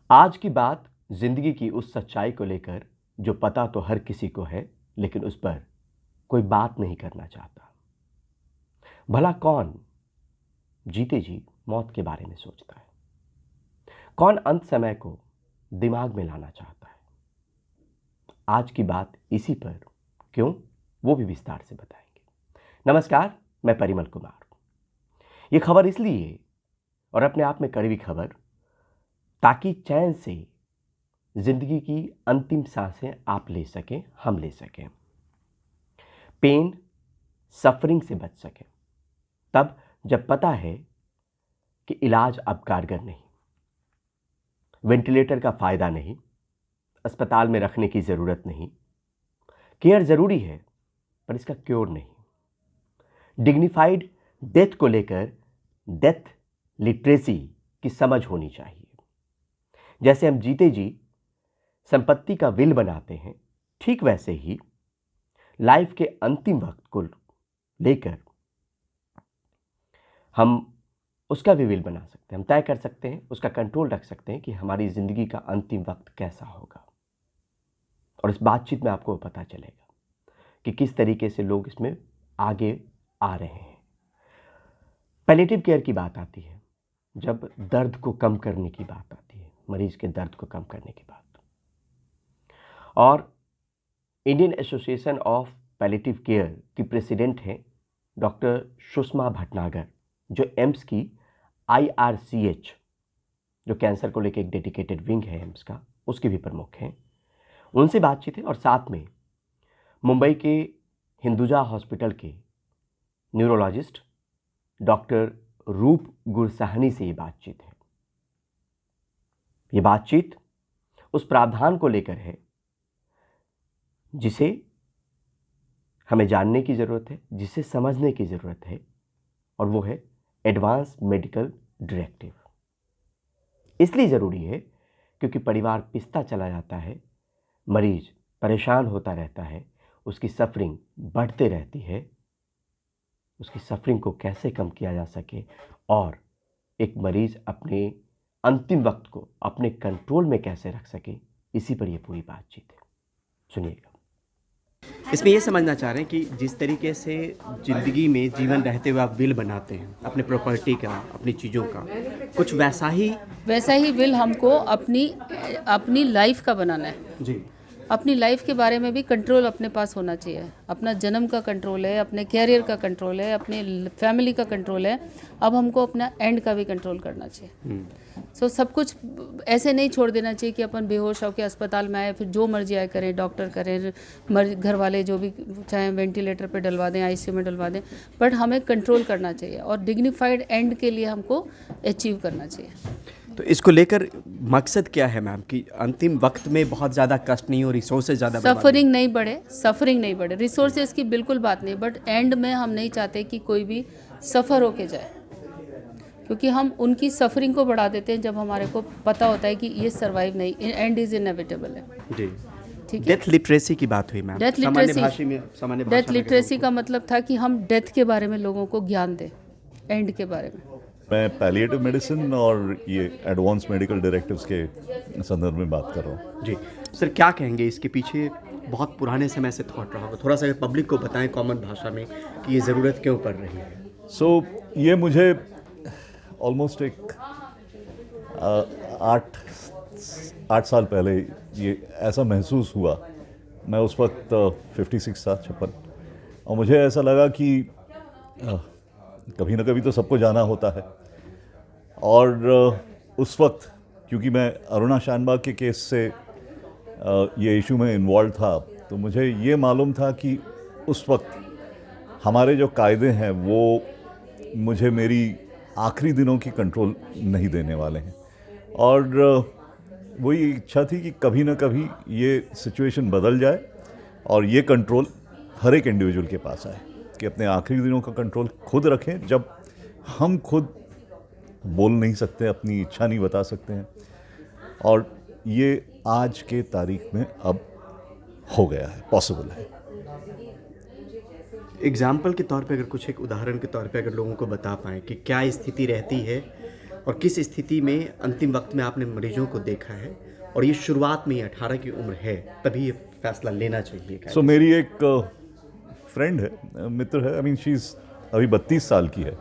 आज की बात जिंदगी की उस सच्चाई को लेकर जो पता तो हर किसी को है, लेकिन उस पर कोई बात नहीं करना चाहता। भला कौन जीते जी मौत के बारे में सोचता है? कौन अंत समय को दिमाग में लाना चाहता है? आज की बात इसी पर, क्यों, वो भी विस्तार से बताएंगे। नमस्कार, मैं परिमल कुमार। ये खबर इसलिए और अपने आप में कड़वी खबर, ताकि चैन से जिंदगी की अंतिम सांसें आप ले सकें, हम ले सकें, पेन सफरिंग से बच सकें। तब जब पता है कि इलाज अब कारगर नहीं, वेंटिलेटर का फायदा नहीं, अस्पताल में रखने की जरूरत नहीं, केयर जरूरी है पर इसका क्योर नहीं। डिग्निफाइड डेथ को लेकर डेथ लिटरेसी की समझ होनी चाहिए। जैसे हम जीते जी संपत्ति का विल बनाते हैं, ठीक वैसे ही लाइफ के अंतिम वक्त को लेकर हम उसका भी विल बना सकते हैं। हम तय कर सकते हैं, उसका कंट्रोल रख सकते हैं कि हमारी जिंदगी का अंतिम वक्त कैसा होगा। और इस बातचीत में आपको पता चलेगा कि किस तरीके से लोग इसमें आगे आ रहे हैं। पैलिएटिव केयर की बात आती है जब दर्द को कम करने की बात आती है, मरीज के दर्द को कम करने की बात। और Indian association of palliative care की प्रेसिडेंट हैं डॉक्टर सुषमा भटनागर, जो एम्स की IRCH, जो कैंसर को लेकर एक डेडिकेटेड विंग है एम्स का, उसके भी प्रमुख हैं। उनसे बातचीत है। और साथ में मुंबई के हिंदुजा हॉस्पिटल के न्यूरोलॉजिस्ट डॉक्टर रूप गुरसाहनी से ये बातचीत है। ये बातचीत उस प्रावधान को लेकर है जिसे हमें जानने की ज़रूरत है, जिसे समझने की ज़रूरत है, और वो है एडवांस मेडिकल डायरेक्टिव। इसलिए ज़रूरी है क्योंकि परिवार पिसता चला जाता है, मरीज परेशान होता रहता है, उसकी सफरिंग बढ़ते रहती है। उसकी सफरिंग को कैसे कम किया जा सके और एक मरीज अपने अंतिम वक्त को अपने कंट्रोल में कैसे रख सके, इसी पर यह पूरी बातचीत है। सुनिएगा। इसमें ये समझना चाह रहे हैं कि जिस तरीके से ज़िंदगी में जीवन रहते हुए आप विल बनाते हैं अपने प्रॉपर्टी का, अपनी चीज़ों का, कुछ वैसा ही विल हमको अपनी लाइफ का बनाना है जी। अपनी लाइफ के बारे में भी कंट्रोल अपने पास होना चाहिए। अपना जन्म का कंट्रोल है, अपने कैरियर का कंट्रोल है, अपने फैमिली का कंट्रोल है। अब हमको अपना एंड का भी कंट्रोल करना चाहिए। सब कुछ ऐसे नहीं छोड़ देना चाहिए कि अपन बेहोश होकर अस्पताल में आए, फिर जो मर्जी आए करें, डॉक्टर करें, घर वाले जो भी चाहे वेंटिलेटर पे डलवा दें, ICU में डलवा दें, बट हमें कंट्रोल करना चाहिए और डिग्निफाइड एंड के लिए हमको अचीव करना चाहिए। तो इसको लेकर मकसद क्या है मैम कि अंतिम वक्त में बहुत ज़्यादा कष्ट नहीं हो, रिसोर्सेज ज़्यादा सफरिंग नहीं बढ़े। रिसोर्सेज की बिल्कुल बात नहीं, बट एंड में हम नहीं चाहते कि कोई भी सफ़र होके जाए, क्योंकि हम उनकी सफरिंग को बढ़ा देते हैं जब हमारे को पता होता है कि ये सर्वाइव नहीं, एंड इज़ इनएविटेबल है। जी, ठीक है। डेथ लिटरेसी की बात हुई मैम। डेथ लिटरेसी का मतलब था कि हम डेथ के बारे में लोगों को ज्ञान दें, एंड के बारे में। मैं पैलिएटिव मेडिसिन और ये एडवांस मेडिकल डायरेक्टिव्स के संदर्भ में बात कर रहा हूँ। जी सर, क्या कहेंगे इसके पीछे? बहुत पुराने समय से थॉट रहा होगा, थोड़ा सा पब्लिक को बताएं कॉमन भाषा में कि ये ज़रूरत क्यों पड़ रही है। ये मुझे ऑलमोस्ट एक 8 साल पहले ये ऐसा महसूस हुआ। मैं उस वक्त 56 था, 56, और मुझे ऐसा लगा कि कभी ना कभी तो सबको जाना होता है। और उस वक्त क्योंकि मैं अरुणा शानबाग के केस से ये इशू में इन्वॉल्व था, तो मुझे ये मालूम था कि उस वक्त हमारे जो कायदे हैं वो मुझे मेरी आखिरी दिनों की कंट्रोल नहीं देने वाले हैं। और वही इच्छा थी कि कभी ना कभी ये सिचुएशन बदल जाए और ये कंट्रोल हर एक इंडिविजुअल के पास आए, कि अपने आखिरी दिनों का कंट्रोल खुद रखें। जब हम खुद बोल नहीं सकते, अपनी इच्छा नहीं बता सकते हैं, और ये आज के तारीख में अब हो गया है, पॉसिबल है। एग्जाम्पल के तौर पे, अगर कुछ एक उदाहरण के तौर पे अगर लोगों को बता पाएँ कि क्या स्थिति रहती है और किस स्थिति में अंतिम वक्त में आपने मरीजों को देखा है, और ये शुरुआत में 18 की उम्र है तभी ये फैसला लेना चाहिए? सो मेरी एक फ्रेंड है, मित्र है, आई मीन शी इज़ अभी 32 साल की है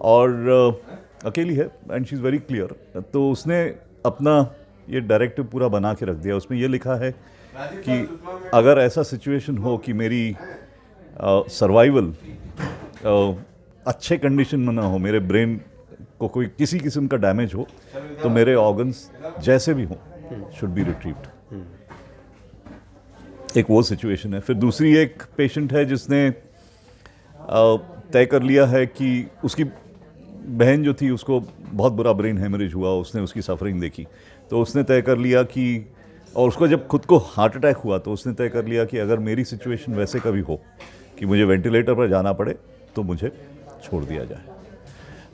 और अकेली है and she is very clear. तो उसने अपना ये डायरेक्टिव पूरा बना के रख दिया। उसमें ये लिखा है कि अगर ऐसा सिचुएशन हो कि मेरी सर्वाइवल अच्छे कंडीशन में ना हो, मेरे ब्रेन को कोई किसी किस्म का डैमेज हो, तो मेरे ऑर्गन्स जैसे भी हों शुड बी रिट्रीव्ड। एक वो सिचुएशन है। फिर दूसरी एक पेशेंट है जिसने तय कर लिया है कि उसकी बहन जो थी उसको बहुत बुरा ब्रेन हेमरेज हुआ, उसने उसकी सफरिंग देखी, तो उसने तय कर लिया कि, और उसको जब खुद को हार्ट अटैक हुआ तो उसने तय कर लिया कि अगर मेरी सिचुएशन वैसे कभी हो कि मुझे वेंटिलेटर पर जाना पड़े तो मुझे छोड़ दिया जाए।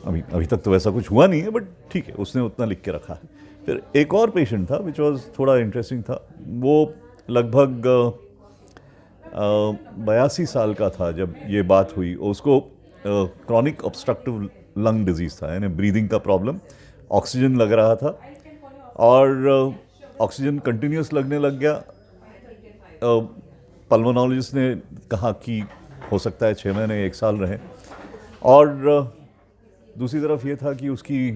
अभी तक तो वैसा कुछ हुआ नहीं है, बट ठीक है, उसने उतना लिख के रखा है। फिर एक और पेशेंट था विच वॉज थोड़ा इंटरेस्टिंग था। वो लगभग 82 साल का था जब ये बात हुई। उसको क्रॉनिक ऑब्स्ट्रक्टिव लंग डिजीज़ था, यानी ब्रीदिंग का प्रॉब्लम, ऑक्सीजन लग रहा था और ऑक्सीजन कंटिन्यूस लगने लग गया। पल्मोनोलॉजिस्ट ने कहा कि हो सकता है 6 महीने 1 साल रहे, और दूसरी तरफ ये था कि उसकी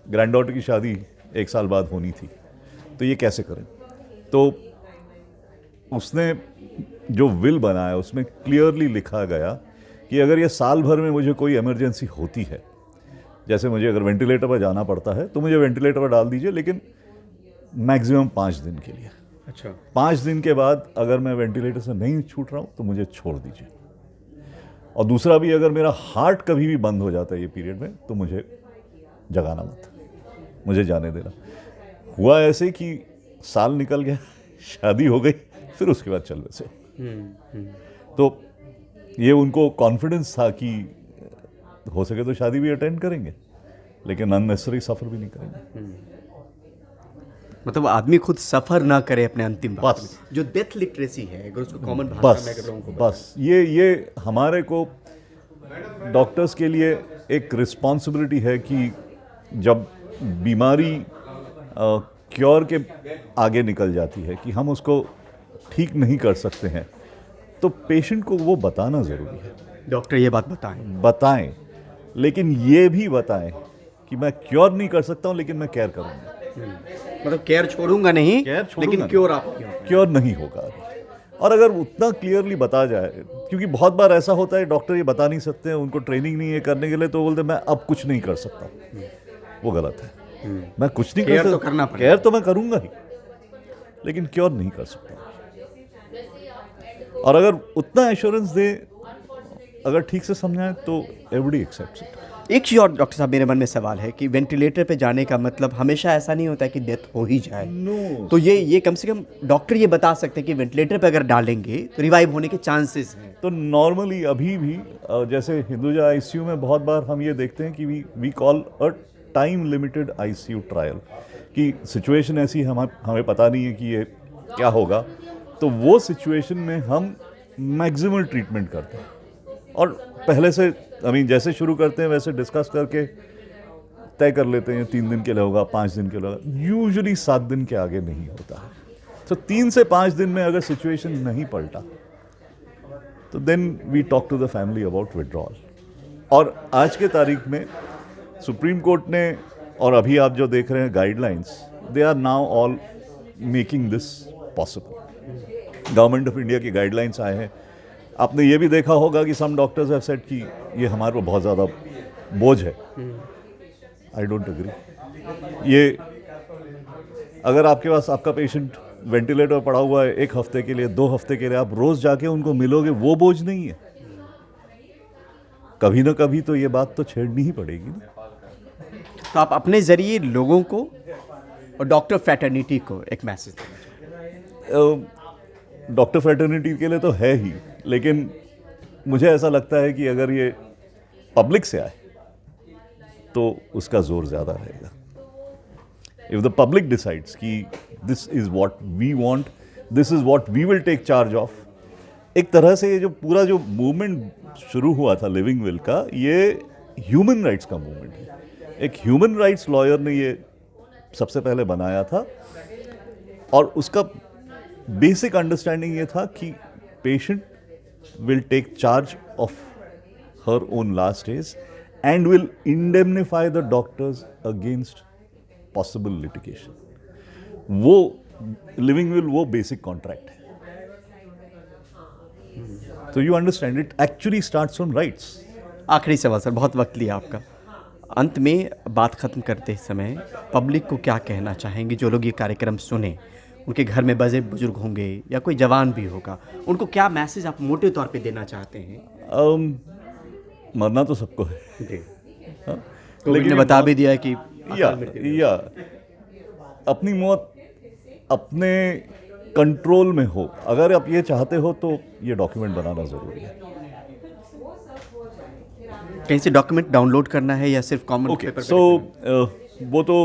ग्रैंडडॉटर की शादी 1 साल बाद होनी थी, तो ये कैसे करें। तो उसने जो विल बनाया उसमें क्लियरली लिखा गया कि अगर ये साल भर में मुझे कोई इमरजेंसी होती है, जैसे मुझे अगर वेंटिलेटर पर जाना पड़ता है तो मुझे वेंटिलेटर पर डाल दीजिए, लेकिन मैक्सिमम 5 दिन के लिए। अच्छा, 5 दिन के बाद अगर मैं वेंटिलेटर से नहीं छूट रहा हूँ तो मुझे छोड़ दीजिए। और दूसरा भी, अगर मेरा हार्ट कभी भी बंद हो जाता है ये पीरियड में तो मुझे जगाना मत, मुझे जाने देना। हुआ ऐसे कि साल निकल गया, शादी हो गई, फिर उसके बाद चल वैसे। तो ये उनको कॉन्फिडेंस था कि हो सके तो शादी भी अटेंड करेंगे, लेकिन अननेसेसरी सफ़र भी नहीं करेंगे। मतलब आदमी खुद सफ़र ना करे अपने अंतिम वक्त बस। में। जो डेथ लिटरेसी है, अगर उसको कॉमन भाषा में अगर लोगों को बस ये हमारे को डॉक्टर्स के लिए एक रिस्पॉन्सिबिलिटी है कि जब बीमारी क्योर के आगे निकल जाती है कि हम उसको ठीक नहीं कर सकते हैं, तो पेशेंट को वो बताना ज़रूरी है। डॉक्टर ये बात बताएं, लेकिन ये भी बताएं कि मैं क्योर नहीं कर सकता हूँ, लेकिन मैं केयर करूँगा। मतलब केयर छोड़ूंगा नहीं, लेकिन क्योर क्योर नहीं होगा। और अगर उतना क्लियरली बता जाए, क्योंकि बहुत बार ऐसा होता है डॉक्टर ये बता नहीं सकते हैं, उनको ट्रेनिंग नहीं है करने के लिए, तो बोलते मैं अब कुछ नहीं कर सकता। वो गलत है। मैं कुछ नहीं कर सकता, तो करना पड़ेगा। केयर तो मैं करूँगा ही, लेकिन क्योर नहीं कर सकता। और अगर उतना एश्योरेंस दे, अगर ठीक से समझाएं, तो एवरीबॉडी एक्सेप्ट्स इट। एक चीज़ और डॉक्टर साहब, मेरे मन में सवाल है कि वेंटिलेटर पे जाने का मतलब हमेशा ऐसा नहीं होता है कि डेथ हो ही जाए। No. तो ये कम से कम डॉक्टर ये बता सकते हैं कि वेंटिलेटर पे अगर डालेंगे तो रिवाइव होने के चांसेस हैं। तो नॉर्मली अभी भी जैसे हिंदुजा आईसीयू में बहुत बार हम ये देखते हैं कि we call a time limited ICU trial, कि सिचुएशन ऐसी हमें पता नहीं है कि ये क्या होगा, तो वो सिचुएशन में हम मैक्सिमल ट्रीटमेंट करते हैं और पहले से जैसे शुरू करते हैं वैसे डिस्कस करके तय कर लेते हैं 3 दिन के लिए होगा, 5 दिन के लिए होगा। यूजुअली 7 दिन के आगे नहीं होता है। तो 3 से 5 दिन में अगर सिचुएशन नहीं पलटा तो then we talk to the family about withdrawal. और आज के तारीख में सुप्रीम कोर्ट ने, और अभी आप जो देख रहे हैं guidelines, they are now all making this possible. Government of India की गाइडलाइंस आए हैं। आपने ये भी देखा होगा कि सम डॉक्टर्स हैव सेड कि ये हमारे पर बहुत ज़्यादा बोझ है। I don't agree. ये अगर आपके पास आपका पेशेंट वेंटिलेटर पर पड़ा हुआ है 1 हफ्ते के लिए, 2 हफ्ते के लिए, आप रोज़ जाके उनको मिलोगे, वो बोझ नहीं है। कभी ना कभी तो ये बात तो छेड़नी ही पड़ेगी ना। तो आप अपने ज़रिए लोगों को और डॉक्टर फ्रेटर्निटी को एक मैसेज दें। डॉक्टर फ्रेटर्निटी के लिए तो है ही, लेकिन मुझे ऐसा लगता है कि अगर ये पब्लिक से आए तो उसका जोर ज़्यादा रहेगा। इफ़ द पब्लिक डिसाइड्स कि this is what we want, this is what we will take charge of, एक तरह से ये जो पूरा जो मूवमेंट शुरू हुआ था लिविंग विल का, ये ह्यूमन राइट्स का मूवमेंट है। एक ह्यूमन राइट्स लॉयर ने ये सबसे पहले बनाया था, और उसका बेसिक अंडरस्टैंडिंग ये था कि patient will take charge of her own last days and will indemnify the doctors against possible litigation. वो लिविंग विल वो बेसिक कॉन्ट्रैक्ट है। तो you understand it actually starts from rights. आखिरी सवाल सर, बहुत वक्त लिया आपका। अंत में बात ख़त्म करते समय पब्लिक को क्या कहना चाहेंगे जो लोग ये कार्यक्रम सुने? उनके घर में बड़े बुजुर्ग होंगे या कोई जवान भी होगा, उनको क्या मैसेज आप मोटे तौर पे देना चाहते हैं? मरना तो सबको है, हाँ? लेकिन ने बता भी दिया है कि या अपनी मौत अपने कंट्रोल में हो, अगर आप ये चाहते हो तो ये डॉक्यूमेंट बनाना ज़रूरी है। कहीं से डॉक्यूमेंट डाउनलोड करना है या सिर्फ कॉमन पेपर पे? सो वो तो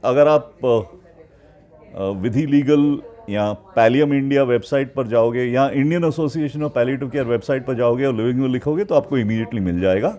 अगर आप विधि लीगल या पैलियम इंडिया वेबसाइट पर जाओगे या Indian association of palliative care website पर जाओगे और लिविंग विल लिखोगे तो आपको इमीडिएटली मिल जाएगा।